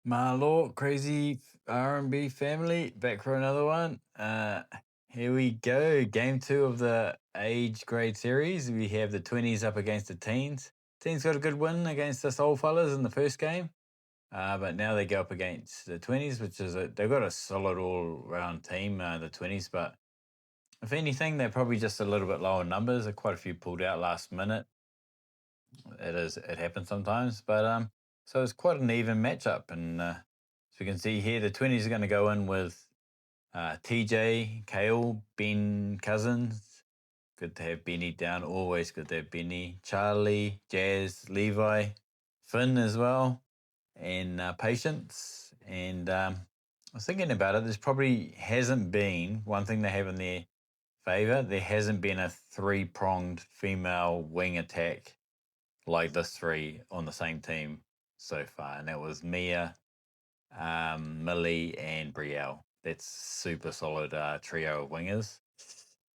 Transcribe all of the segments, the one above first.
My lord, crazy R&B family, back for another one. Here we go. Game two of the age grade series. We have the 20s up against the teens. Teens got a good win against us old fellas in the first game. But now they go up against the 20s, which is they've got a solid all-round team, the 20s. But if anything, they're probably just a little bit lower numbers. Quite a few pulled out last minute. It happens sometimes, but so it's quite an even matchup, and as you can see here, the 20s are going to go in with TJ, Kale, Ben Cousins. Good to have Benny down. Always good to have Benny. Charlie, Jazz, Levi, Finn as well, and Patience. And I was thinking about it. There's probably hasn't been one thing they have in their favor. There hasn't been a three-pronged female wing attack like this three on the same team so far, and that was Mia, Millie, and Brielle. That's super solid trio of wingers.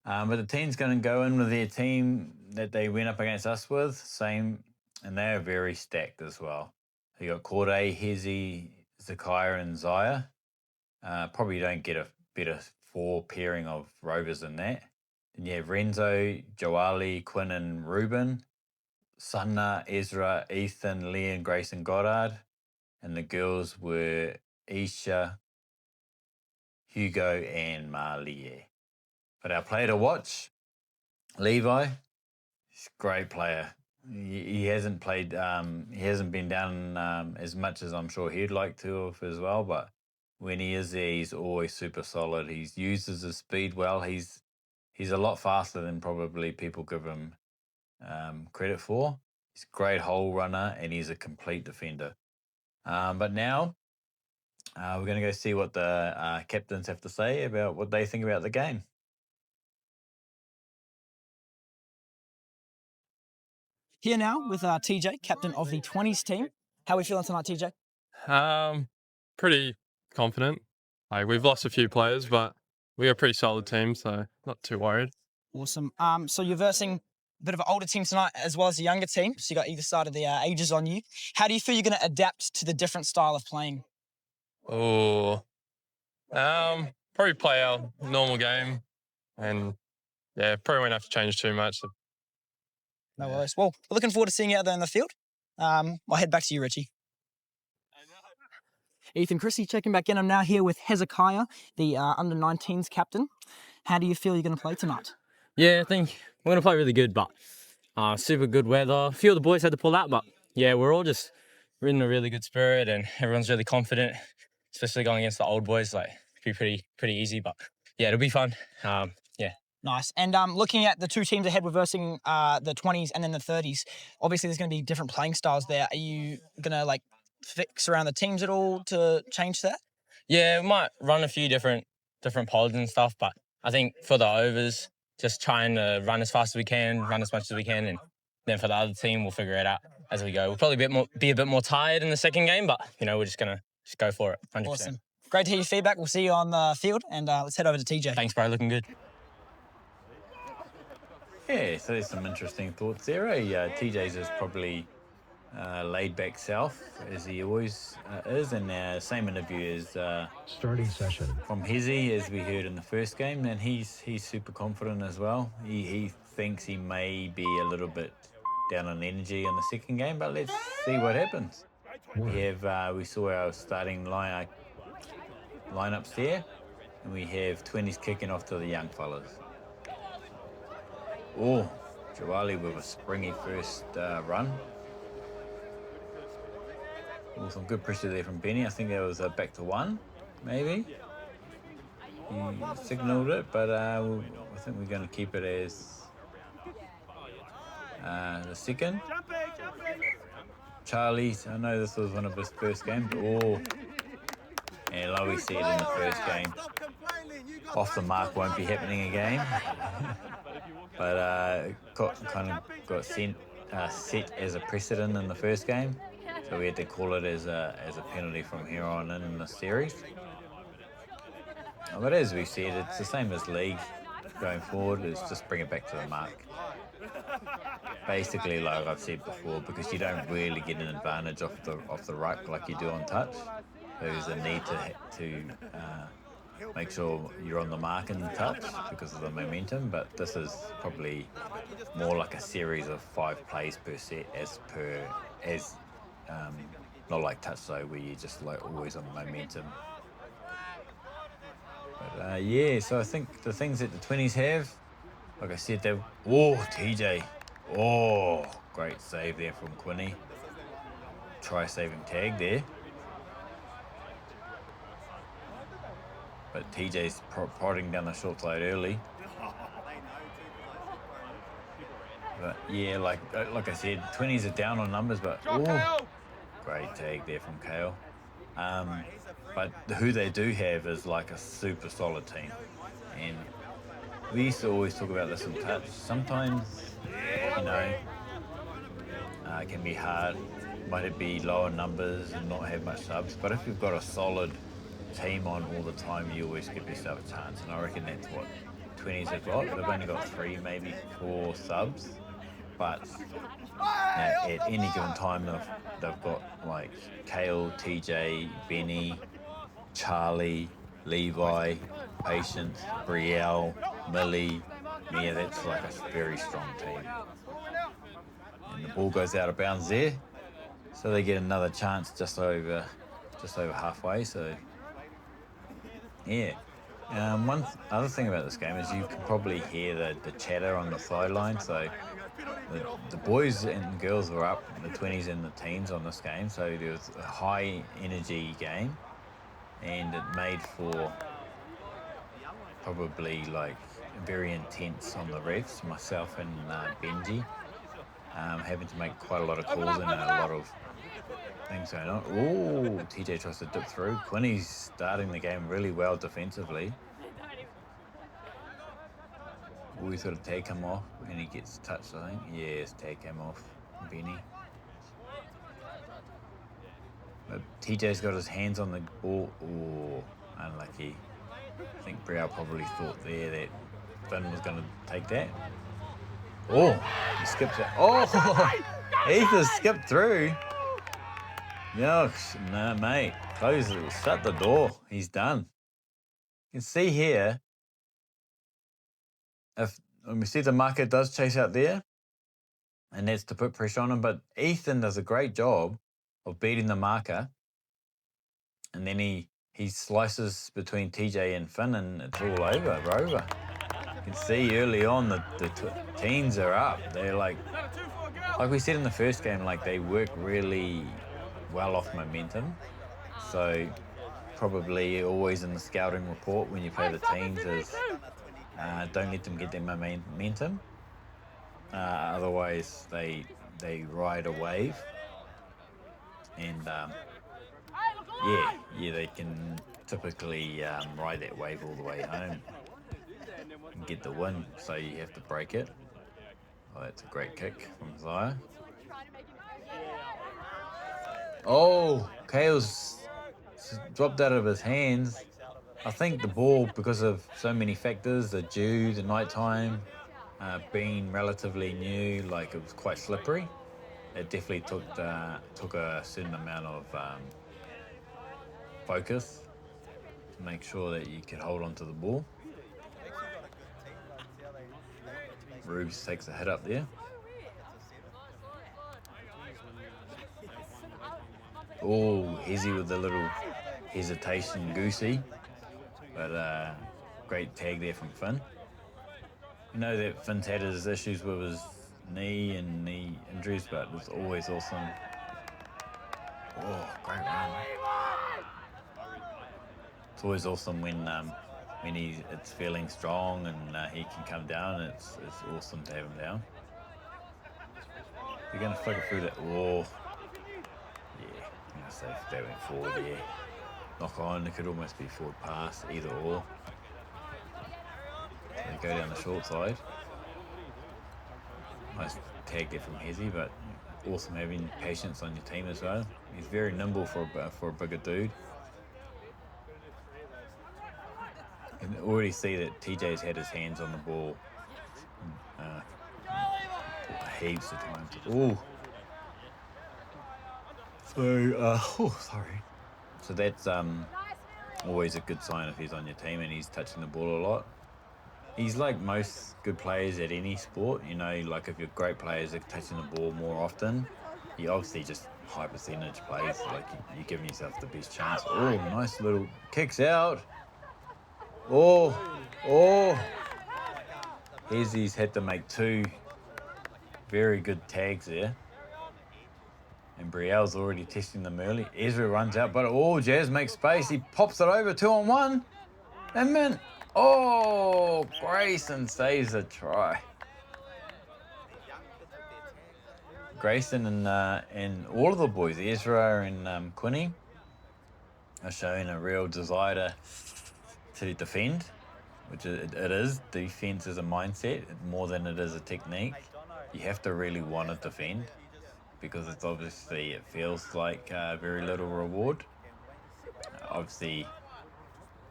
But the team's going to go in with their team that they went up against us with, same, and they are very stacked as well. You got Corday, Heze, Zakiah, and Zaya. Probably don't get a better four pairing of rovers than that. Then you have Renzo, Joali, Quinn, and Ruben. Sanna, Ezra, Ethan, Leon, Grace, and Goddard. And the girls were Isha, Hugo, and Marlier. But our player to watch, Levi, he's a great player. He hasn't played, he hasn't been down as much as I'm sure he'd like to have as well. But when he is there, he's always super solid. He uses his speed well. He's a lot faster than probably people give him credit for. He's a great hole runner and he's a complete defender. But now we're going to go see what the captains have to say about what they think about the game. Here now with TJ, captain of the 20s team. How are we feeling tonight, TJ? Pretty confident. We've lost a few players, but we're a pretty solid team, so not too worried. Awesome. So you're versing a bit of an older team tonight as well as a younger team. So you got either side of the ages on you. How do you feel you're going to adapt to the different style of playing? Probably play our normal game, and yeah, probably won't have to change too much. No worries. Well, we're looking forward to seeing you out there in the field. I'll head back to you, Richie. Ethan Chrissy checking back in. I'm now here with Hezekiah, the under-19s captain. How do you feel you're going to play tonight? Yeah, I think we're going to play really good, but super good weather. A few of the boys had to pull out, but yeah, we're in a really good spirit and everyone's really confident, especially going against the old boys. Like, it'll be pretty easy, but yeah, it'll be fun. Yeah. Nice. And looking at the two teams ahead, we're versing the 20s and then the 30s. Obviously, there's going to be different playing styles there. Are you going to fix around the teams at all to change that? Yeah, we might run a few different pods and stuff, but I think for the overs, just trying to run as fast as we can, run as much as we can, and then for the other team, we'll figure it out as we go. We'll probably be a bit more tired in the second game, but we're just gonna go for it, 100%. Awesome. Great to hear your feedback. We'll see you on the field, and let's head over to TJ. Thanks, bro. Looking good. Yeah, so there's some interesting thoughts there. TJ's is probably laid back self, as he always is, and same interview is starting session from Heze, as we heard in the first game, and he's super confident as well. He thinks he may be a little bit down on energy in the second game, but let's see what happens. We saw our starting lineups there, and we have 20s kicking off to the young fellas. Oh, Joali with a springy first run. Oh, some good pressure there from Benny. I think that was back to one, maybe. He signalled it, but I think we're going to keep it as the second. Charlie, I know this was one of his first games. Oh, and like we said in the first game, off the mark won't be happening again. But got set as a precedent in the first game, so we had to call it as a penalty from here on in the series. But as we said, it's the same as league going forward. Is just bring it back to the mark. Basically, like I've said before, because you don't really get an advantage off the ruck like you do on touch. there's a need to make sure you're on the mark in the touch because of the momentum, but this is probably more like a series of 5 plays per set as not like touch though, where you're just like always on momentum. But yeah, so I think the things that the 20s have, like I said, they've TJ, great save there from Quinny. Try saving tag there. But TJ's prodding down the short side early. But yeah, like I said, 20s are down on numbers, but great tag there from Kale. But who they do have is like a super solid team. And we used to always talk about this in touch. Sometimes, you know, it can be hard. Might it be lower numbers and not have much subs, but if you've got a solid team on all the time, you always give yourself a chance. And I reckon that's what 20s have got. They've only got 3, maybe 4 subs, but at any given time they've got like Kale, TJ, Benny, Charlie, Levi, Patience, Brielle, Millie. Yeah, that's like a very strong team. And the ball goes out of bounds there, so they get another chance just over halfway. So yeah. One other thing about this game is you can probably hear the chatter on the sideline. So the boys and girls were up, the 20s and the teens on this game. So there was a high energy game, and it made for probably like very intense on the refs. Myself and Benji having to make quite a lot of calls and a lot of things going on. TJ tries to dip through. Quinny's starting the game really well defensively. We sort of tag him off and he gets touched, I think. Yes, tag him off, Benny. But TJ's got his hands on the ball. Unlucky. I think Brielle probably thought there that Finn was going to take that. He skips it. Ether skipped through. No, mate. Close it. Shut the door. He's done. You can see here, when we see the marker does chase out there, and that's to put pressure on him, but Ethan does a great job of beating the marker, and then he slices between TJ and Finn, and it's all over. We're over. You can see early on the teens are up. They're like we said in the first game, like they work really well off momentum. So probably always in the scouting report when you play the teams is don't let them get their momentum. Otherwise they ride a wave, and they can typically ride that wave all the way home and get the win. So you have to break it. That's a great kick from Zaya. Kale's dropped out of his hands. I think the ball, because of so many factors, the dew, the nighttime, being relatively new, like it was quite slippery. It definitely took a certain amount of focus to make sure that you could hold on to the ball. Rubes takes a hit up there. Heze with the little hesitation, goosey. But great tag there from Finn. You know that Finn's had his issues with his knee and knee injuries, but it was always awesome. Great run. It's always awesome when it's feeling strong and he can come down. It's awesome to have him down. You're going to flicker through that. I'm going to say if they went forward there. Knock on, it could almost be forward pass, either or. So they go down the short side. Nice tag there from Heze, but awesome having Patience on your team as well. He's very nimble for a bigger dude. You can already see that TJ's had his hands on the ball heaps of times. Sorry. So that's always a good sign if he's on your team and he's touching the ball a lot. He's like most good players at any sport, you know, like if you're great players are touching the ball more often, you obviously just high percentage plays, like you're giving yourself the best chance. Oh, nice little kicks out. Oh, Heze's had to make 2 very good tags there. And Brielle's already testing them early. Ezra runs out, but Jazz makes space. He pops it over 2-on-1. And then, Grayson saves a try. Grayson and all of the boys, Ezra and Quinny, are showing a real desire to defend, which it is. Defense is a mindset more than it is a technique. You have to really want to defend because it's obviously, it feels like very little reward. Obviously,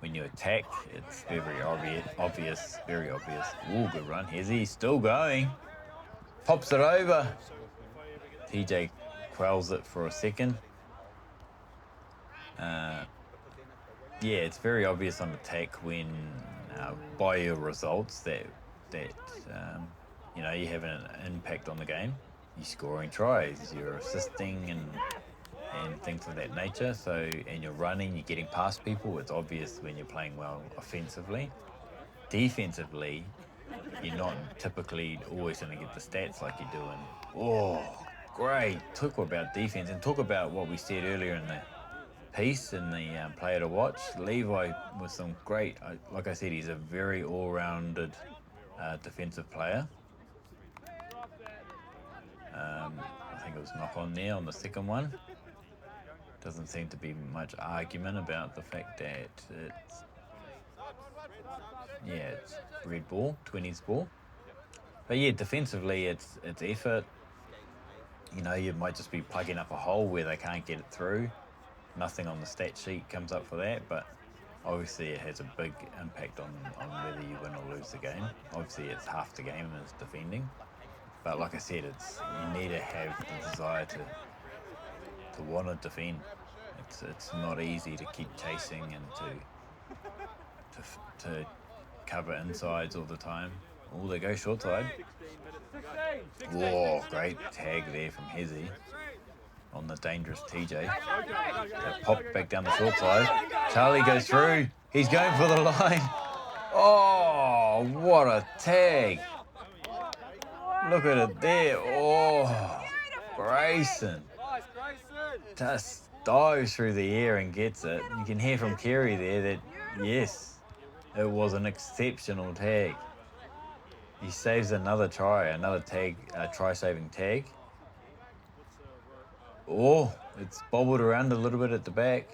when you attack, it's very obvious, very obvious. Ooh, good run. He's still going. Pops it over. TJ quells it for a second. Yeah, it's very obvious on attack when, by your results, that you know, you have an impact on the game. You're scoring tries, you're assisting and things of that nature. So, and you're running, you're getting past people. It's obvious when you're playing well offensively. Defensively, you're not typically always going to get the stats like you're doing. Oh, great. Talk about defense and talk about what we said earlier in the piece and the player to watch. Levi with some great, like I said, he's a very all-rounded defensive player. I think it was knock on there on the second one. Doesn't seem to be much argument about the fact that it's red ball, 20s ball. But yeah, defensively it's effort. You know, you might just be plugging up a hole where they can't get it through. Nothing on the stat sheet comes up for that, but obviously it has a big impact on whether you win or lose the game. Obviously it's half the game is defending. But like I said, you need to have the desire to want to defend. It's not easy to keep chasing and to cover insides all the time. Oh, they go short side. Whoa, great tag there from Heze on the dangerous TJ. They pop back down the short side. Charlie goes through. He's going for the line. Oh, what a tag. Look at it there. Oh, Grayson just dives through the air and gets it. You can hear from Kerry there that, yes, it was an exceptional tag. He saves another try, another tag, try-saving tag. Oh, it's bobbled around a little bit at the back.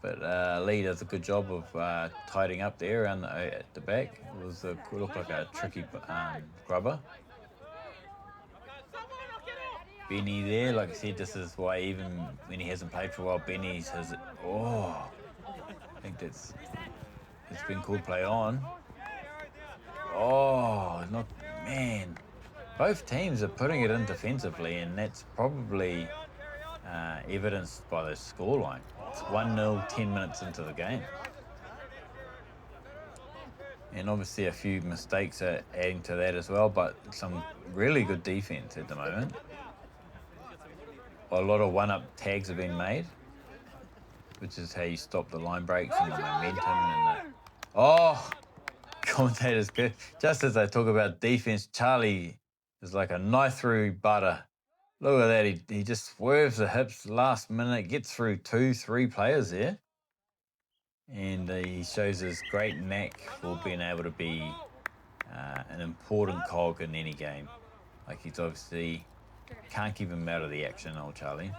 But Lee does a good job of tidying up there around at the back. It looked like a tricky grubber. Benny there, like I said, this is why even when he hasn't played for a while, Benny's has it. Oh, I think it's been called play on. Oh, man. Both teams are putting it in defensively, and that's probably evidenced by the scoreline. It's 1-0, 10 minutes into the game. And obviously a few mistakes are adding to that as well, but some really good defense at the moment. A lot of one-up tags have been made, which is how you stop the line breaks and the momentum. And commentator's good. Just as I talk about defense, Charlie is like a knife through butter. Look at that. He just swerves the hips last minute, gets through 2-3 players there. And he shows his great knack for being able to be an important cog in any game. Like, he's obviously can't keep him out of the action, old Charlie.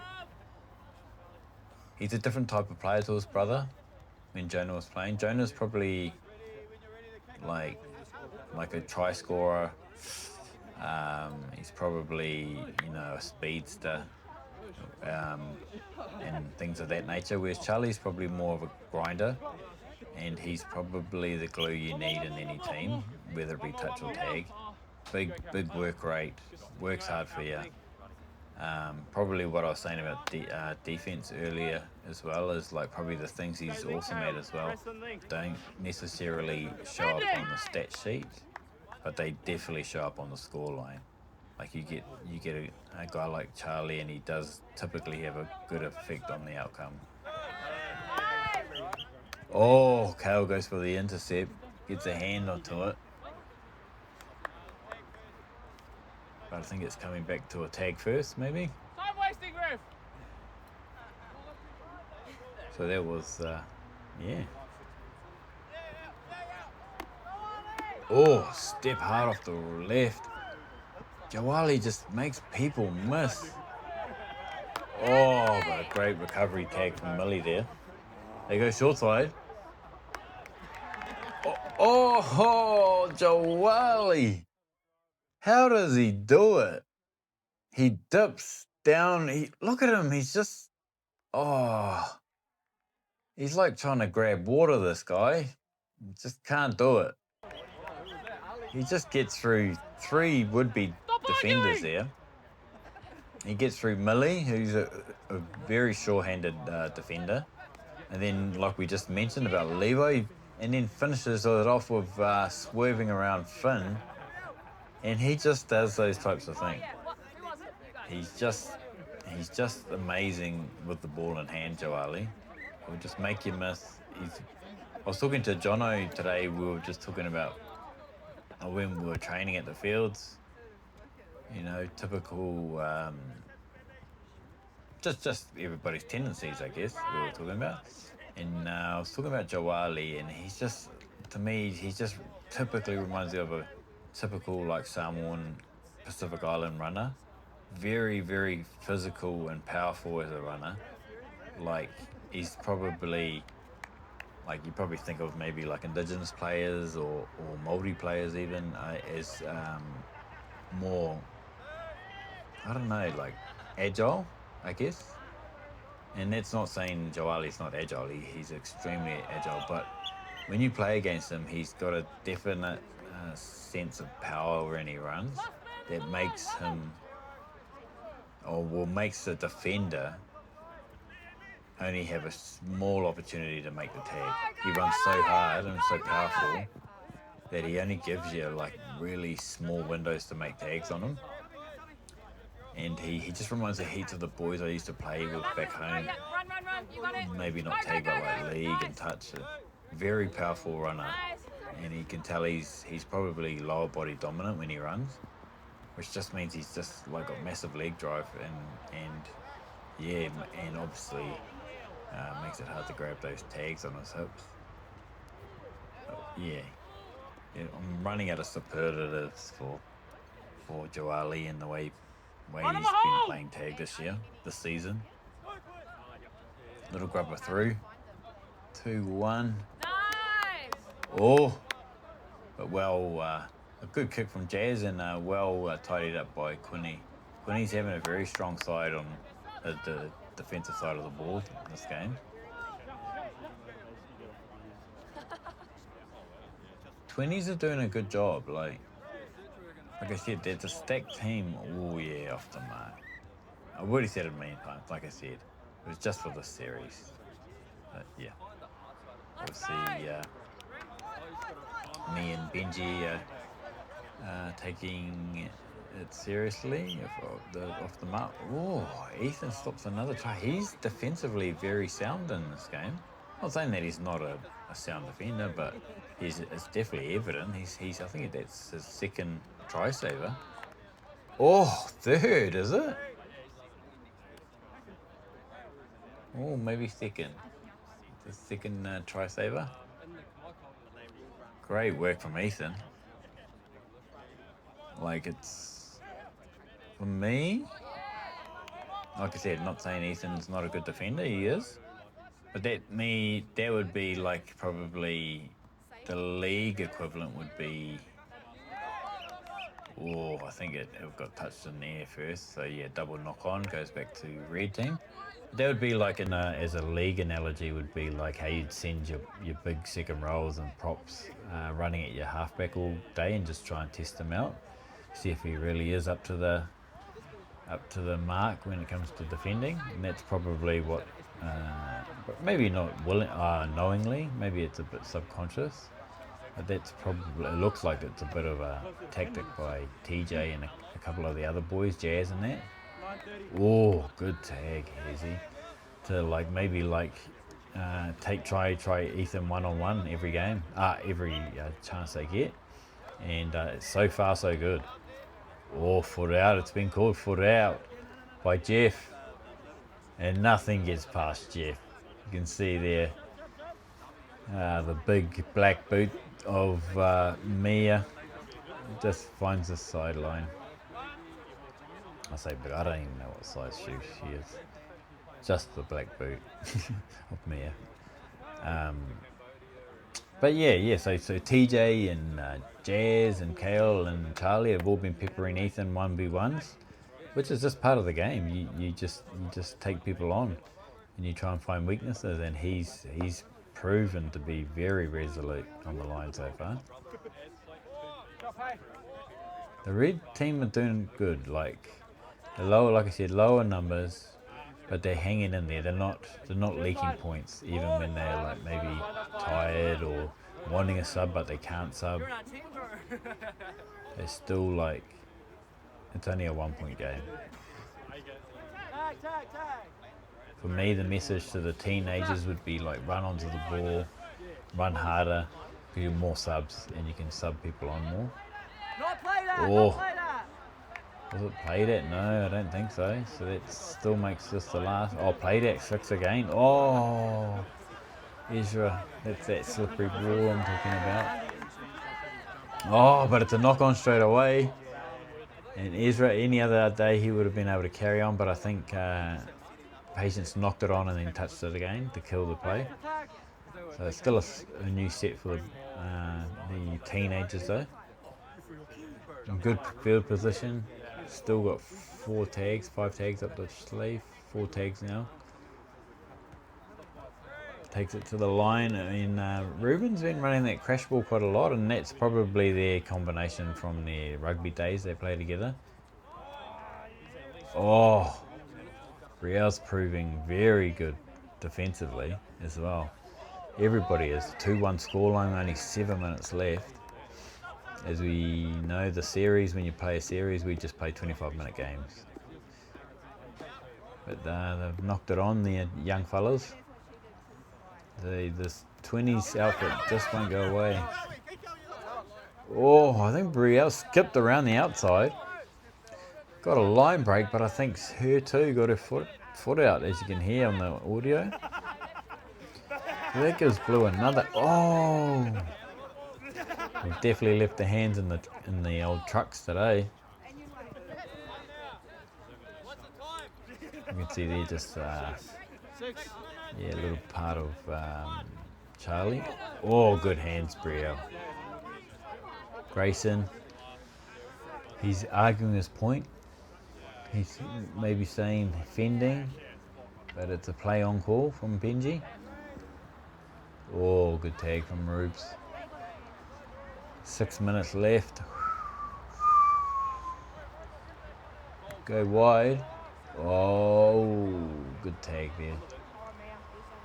He's a different type of player to his brother when Jonah was playing. Jonah's probably like a try scorer. He's probably, a speedster and things of that nature, whereas Charlie's probably more of a grinder, and he's probably the glue you need in any team, whether it be touch or tag. Big work rate, works hard for you. Probably what I was saying about defense earlier as well is like probably the things he's awesome at as well don't necessarily show up on the stat sheet, but they definitely show up on the scoreline. Like you get a guy like Charlie, and he does typically have a good effect on the outcome. Oh, Kale goes for the intercept, gets a hand onto it. But I think it's coming back to a tag first, maybe. Time wasting, ref. So that was, yeah. Oh, step hard off the left. Jawali just makes people miss. Oh, but a great recovery tag from Millie there. They go short side. Oh, Jawali. How does he do it? He dips down. Look at him. He's just, he's like trying to grab water, this guy. He just can't do it. He just gets through 3 would-be defenders there. He gets through Millie, who's a very sure-handed defender. And then, like we just mentioned about Levo, and then finishes it off with swerving around Finn. And he just does those types of things. He's just amazing with the ball in hand, Joali. He'll just make you miss. I was talking to Jono today. We were just talking about when we were training at the fields. You know, typical, just everybody's tendencies, I guess, we were talking about. And I was talking about Joali, and he's just, to me, he just typically reminds me of a typical, like, Samoan Pacific Island runner. Very, very physical and powerful as a runner. Like, he's probably, like, you probably think of maybe like Indigenous players or Māori players even as more, I don't know, like agile, I guess. And that's not saying Joali's not agile. He's extremely agile, but when you play against him, he's got a definite sense of power when he runs that makes him, makes the defender only have a small opportunity to make the tag. He runs so hard and so powerful that he only gives you like really small windows to make tags on him. And he just reminds me heaps of the boys I used to play with back home. Maybe not tag, but like league and touch. A very powerful runner. And you can tell he's probably lower body dominant when he runs, which just means he's just like got massive leg drive and obviously makes it hard to grab those tags on his hips. But yeah, I'm running out of superlatives for Joali and the way he's been playing tag this season. Little grubber through. 2-1. Nice. Oh, but a good kick from Jazz and tidied up by Quinny. Quinny's having a very strong side on the defensive side of the ball in this game. 20s are doing a good job. Like I said, there's a stacked team. Oh yeah, off the mark. I've already said it a million times. Like I said, it was just for this series. But yeah, obviously me and Benji taking it seriously off the mark. Oh, Ethan stops another try. He's defensively very sound in this game. Not saying that he's not a sound defender, but it's definitely evident. He's I think that's his second try saver. Oh, third, is it? Oh, maybe second. The second try saver. Great work from Ethan. Like, it's, for me, like I said, not saying Ethan's not a good defender, he is. But that would be like probably the league equivalent would be, I think it got touched in there first. So yeah, double knock on, goes back to red team. That would be like as a league analogy would be like how you'd send your big second rows and props running at your halfback all day and just try and test him out. See if he really is up to the up to the mark when it comes to defending, and that's probably what, but maybe not knowingly, maybe it's a bit subconscious, but that's probably, it looks like it's a bit of a tactic by TJ and a couple of the other boys, Jazz and that. Oh, good tag, Heze. To maybe try Ethan one-on-one every game, every chance they get, and so far so good. Oh, foot out, it's been called foot out by Jeff, and nothing gets past Jeff. You can see there the big black boot of Mia just finds the sideline. I say, but I don't even know what size shoe she is. Just the black boot of Mia. But yeah. So TJ and Jazz and Kale and Charlie have all been peppering Ethan 1v1s, which is just part of the game. You just take people on, and you try and find weaknesses. And he's proven to be very resolute on the line so far. The red team are doing good. Like I said, lower numbers, but they're hanging in there. They're not leaking points, even when they're maybe tired or wanting a sub, but they can't sub. They're still it's only a 1 point game. For me, the message to the teenagers would be run onto the ball, run harder, give you more subs, and you can sub people on more. Was it played at? No, I don't think so. So that still makes this the last. Oh, played at 6 again. Oh, Ezra. That's that slippery ball I'm talking about. Oh, but it's a knock on straight away. And Ezra, any other day, he would have been able to carry on, but I think Patience knocked it on and then touched it again to kill the play. So it's still a new set for the teenagers though. In good field position. Still got 5 tags up the sleeve, 4 tags now. Takes it to the line. I mean, Ruben's been running that crash ball quite a lot, and that's probably their combination from their rugby days they play together. Oh, Brielle's proving very good defensively as well. Everybody is. 2-1 scoreline, only 7 minutes left. As we know, the series, when you play a series, we just play 25-minute games. But they've knocked it on, the young fellas. This 20s outfit just won't go away. Oh, I think Brielle skipped around the outside. Got a line break, but I think her too got her foot out, as you can hear on the audio. So that gives Blue another. Oh! We've definitely left the hands in the old trucks today. You can see there just a little part of Charlie. Oh, good hands, Brielle. Grayson, he's arguing his point. He's maybe saying fending, but it's a play on call from Benji. Oh, good tag from Rubes. 6 minutes left. Go wide. Oh, good tag there.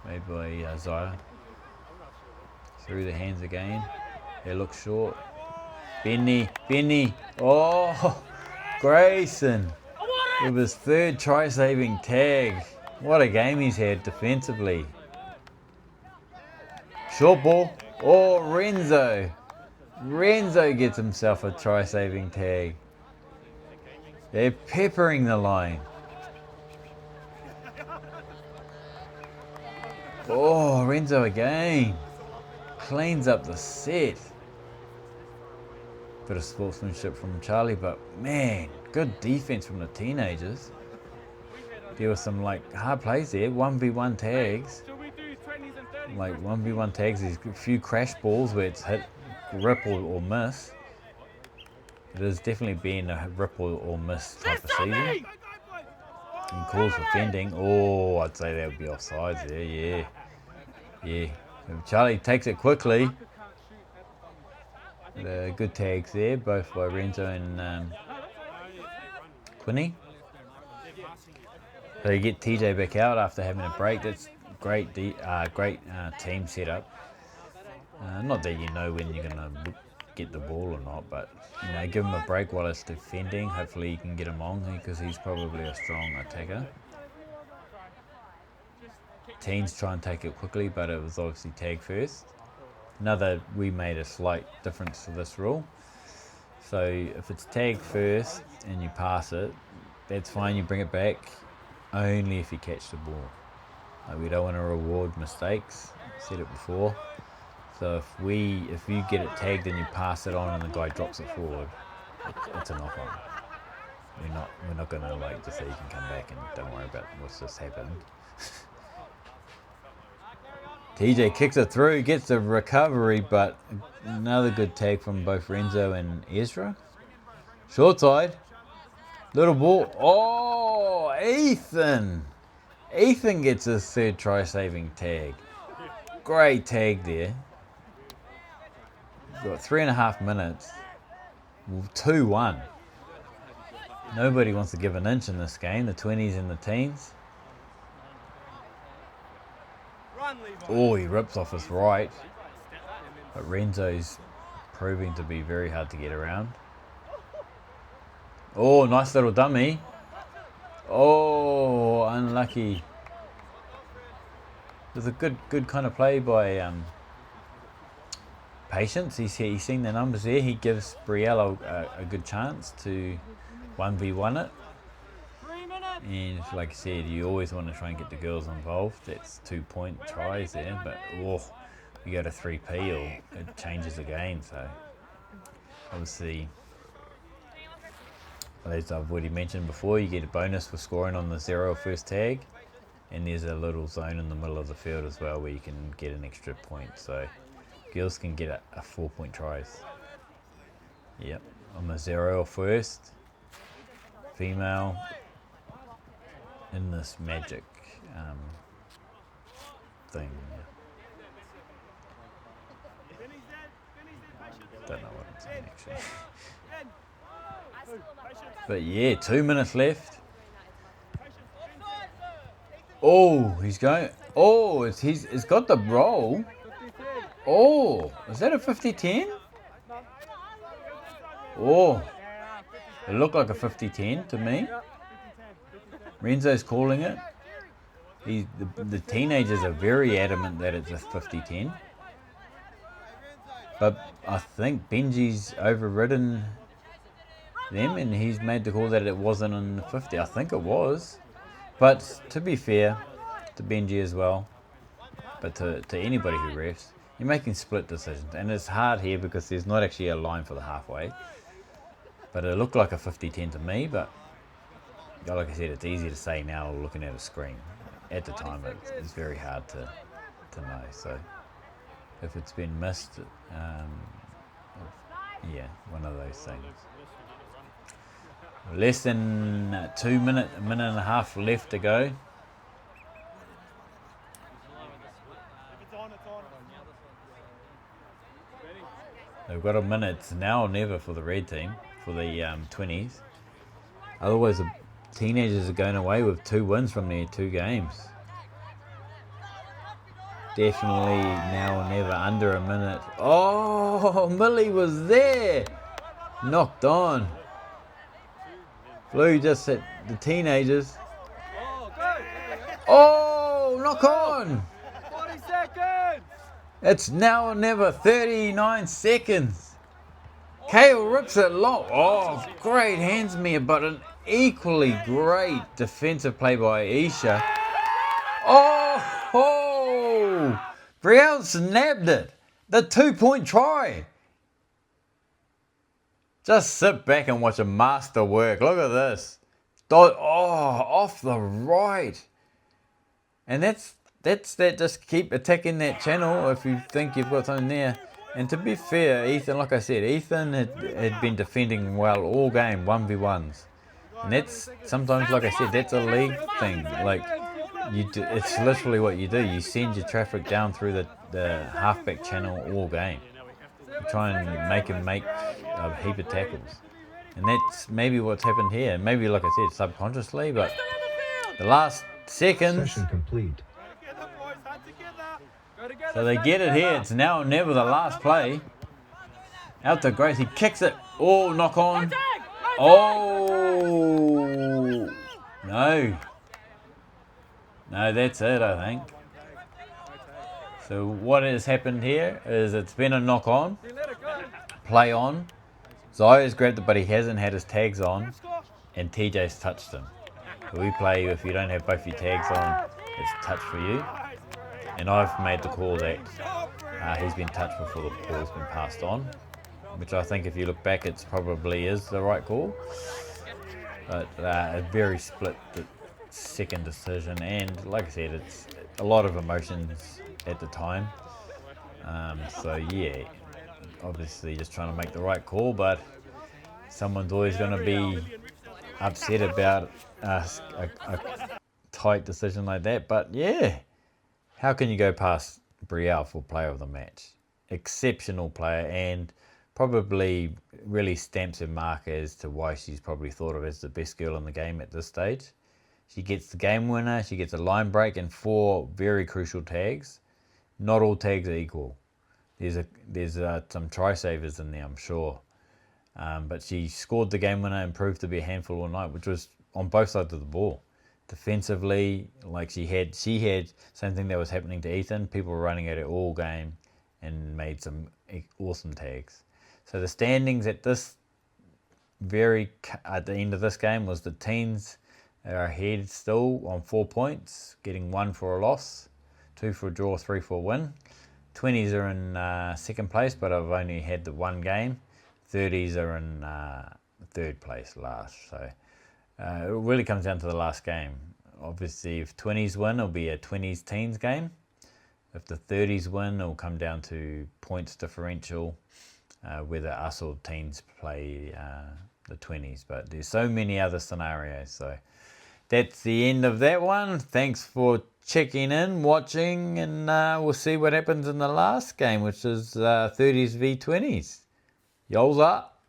Made by Zaya. Through the hands again. They look short. Benny. Oh, Grayson with his 3rd try-saving tag. What a game he's had defensively. Short ball. Oh, Renzo gets himself a try-saving tag. They're peppering the line. Oh, Renzo again. Cleans up the set. Bit of sportsmanship from Charlie, but man, good defense from the teenagers. There were some hard plays there, 1v1 tags. 1v1 tags, there's a few crash balls where it's hit, rip or miss. It has definitely been a rip or miss type of season. And calls for fending. Oh, I'd say that would be offsides there, yeah. Charlie takes it quickly. Good tags there, both by Renzo and Quinny. So you get TJ back out after having a break. That's great team setup. Not that you know when you're going to get the ball or not, but you know, give him a break while it's defending. Hopefully you can get him on because he's probably a strong attacker. Teens try and take it quickly, but it was obviously tag first. We made a slight difference to this rule. So if it's tag first and you pass it, that's fine, you bring it back only if you catch the ball. We don't want to reward mistakes, I've said it before. So if you get it tagged and you pass it on and the guy drops it forward, it's a knock on. We're not gonna like just say you can come back and don't worry about what's just happened. TJ kicks it through, gets the recovery, but another good tag from both Renzo and Ezra. Short side, little ball. Oh, Ethan! Ethan gets his third try-saving tag. Great tag there. We've got 3.5 minutes. 2-1. Nobody wants to give an inch in this game, the 20s and the teens. Oh, he rips off his right. But Renzo's proving to be very hard to get around. Oh, nice little dummy. Oh, unlucky. It was a good kind of play by Patience. He's seen the numbers there. He gives Brielle a good chance to 1v1 it. And like I said, you always want to try and get the girls involved. That's 2-point tries there, but you go to 3P or it changes the game. So obviously, as I've already mentioned before, you get a bonus for scoring on the 0 first tag, and there's a little zone in the middle of the field as well where you can get an extra point. So girls can get a 4-point tries. Yep, on the 0 first, female. In this magic thing. Don't know what I'm saying actually. But yeah, 2 minutes left. Oh, he's going. Oh, it's got the roll. Oh, is that a 50-10? Oh, it looked like a 50-10 to me. Renzo's calling it. The teenagers are very adamant that it's a 50-10. But I think Benji's overridden them and he's made the call that it wasn't in the 50. I think it was. But to be fair to Benji as well, but to anybody who refs, you're making split decisions. And it's hard here because there's not actually a line for the halfway. But it looked like a 50-10 to me, but like I said, it's easy to say now looking at a screen. At the time, it's very hard to know. So if it's been missed, yeah, one of those things. Less than 2 minutes, a minute and a half left to go. They've got a minute. It's now or never for the red team, for the 20s. Otherwise, the teenagers are going away with 2 wins from their 2 games. Definitely now or never, under a minute. Oh, Millie was there. Knocked on. Blue just hit the teenagers. Oh, knock on. 40 seconds. It's now or never, 39 seconds. Kale rips it long. Oh, great hands me, but an equally great defensive play by Isha. Oh, Brielle snapped it. The 2-point try. Just sit back and watch a master work. Look at this. Off the right. And that's that. Just keep attacking that channel if you think you've got something there. And to be fair, Ethan, like I said, Ethan had been defending well all game, 1v1s. And that's sometimes, like I said, that's a league thing. Like, it's literally what you do. You send your traffic down through the halfback channel all game. You try and make him make a heap of tackles. And that's maybe what's happened here. Maybe, like I said, subconsciously, but the last seconds. Session complete. So they get it here. It's now or never, the last play. Out to Grace. He kicks it. Oh, knock on. Oh. No. No, that's it, I think. So what has happened here is it's been a knock on. Play on. Zaya's grabbed it, but he hasn't had his tags on. And TJ's touched him. So we play, if you don't have both your tags on, it's touch for you. And I've made the call that he's been touched before the ball's been passed on, which I think if you look back, it probably is the right call. But a very split second decision, and like I said, it's a lot of emotions at the time. So yeah, obviously just trying to make the right call, but someone's always going to be upset about a tight decision like that. But yeah, how can you go past Brielle for player of the match? Exceptional player, and probably really stamps her mark as to why she's probably thought of as the best girl in the game at this stage. She gets the game winner, she gets a line break, and 4 very crucial tags. Not all tags are equal. There's some try savers in there, I'm sure. But she scored the game winner and proved to be a handful all night, which was on both sides of the ball. Defensively, like she had same thing that was happening to Ethan. People were running at it all game and made some awesome tags. So the standings at the end of this game was the teens are ahead still on 4 points, getting 1 for a loss, 2 for a draw, 3 for a win. 20s are in second place, but I've only had the 1 game. 30s are in third place last. So it really comes down to the last game. Obviously, if 20s win, it'll be a 20s teens game. If the 30s win, it'll come down to points differential, whether us or teens play the 20s. But there's so many other scenarios. So that's the end of that one. Thanks for checking in, watching, and we'll see what happens in the last game, which is 30s v 20s. Yols up.